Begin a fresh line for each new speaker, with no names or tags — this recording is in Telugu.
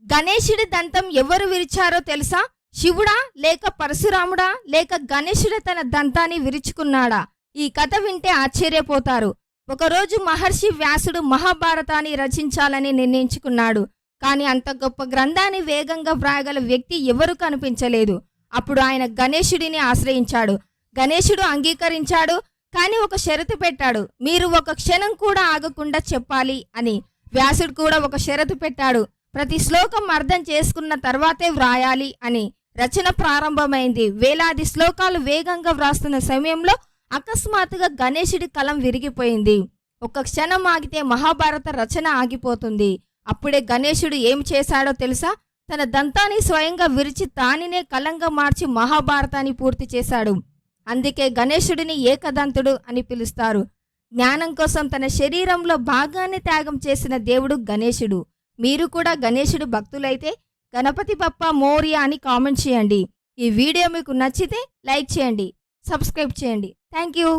గణేశుడి దంతం ఎవరు విరిచారో తెలుసా? శివుడా లేక పరశురాముడా లేక గణేశుడు తన దంతాన్ని విరుచుకున్నాడా? ఈ కథ వింటే ఆశ్చర్యపోతారు. ఒకరోజు మహర్షి వ్యాసుడు మహాభారతాన్ని రచించాలని నిర్ణయించుకున్నాడు. కానీ అంత గొప్ప గ్రంథాన్ని వేగంగా వ్రాయగల వ్యక్తి ఎవరు కనిపించలేదు. అప్పుడు ఆయన గణేశుడిని ఆశ్రయించాడు. గణేశుడు అంగీకరించాడు. కానీ ఒక షరతు పెట్టాడు. మీరు ఒక క్షణం కూడా ఆగకుండా చెప్పాలి అని. వ్యాసుడు కూడా ఒక షరతు పెట్టాడు. ప్రతి శ్లోకం అర్థం చేసుకున్న తర్వాతే వ్రాయాలి అని. రచన ప్రారంభమైంది. వేలాది శ్లోకాలు వేగంగా వ్రాస్తున్న సమయంలో అకస్మాత్తుగా గణేశుడి కలం విరిగిపోయింది. ఒక క్షణం ఆగితే మహాభారత రచన ఆగిపోతుంది. అప్పుడే గణేశుడు ఏం చేశాడో తెలుసా? తన దంతాన్ని స్వయంగా విరిచి తానినే కలంగా మార్చి మహాభారతాన్ని పూర్తి చేశాడు. అందుకే గణేశుడిని ఏకదంతుడు అని పిలుస్తారు. జ్ఞానం కోసం తన శరీరంలో భాగాన్ని త్యాగం చేసిన దేవుడు గణేశుడు. మీరు కూడా గణేశుడు భక్తులైతే గణపతి బప్పా మోరియా అని కామెంట్ చేయండి. ఈ వీడియో మీకు నచ్చితే లైక్ చేయండి, సబ్స్క్రైబ్ చేయండి. Thank you.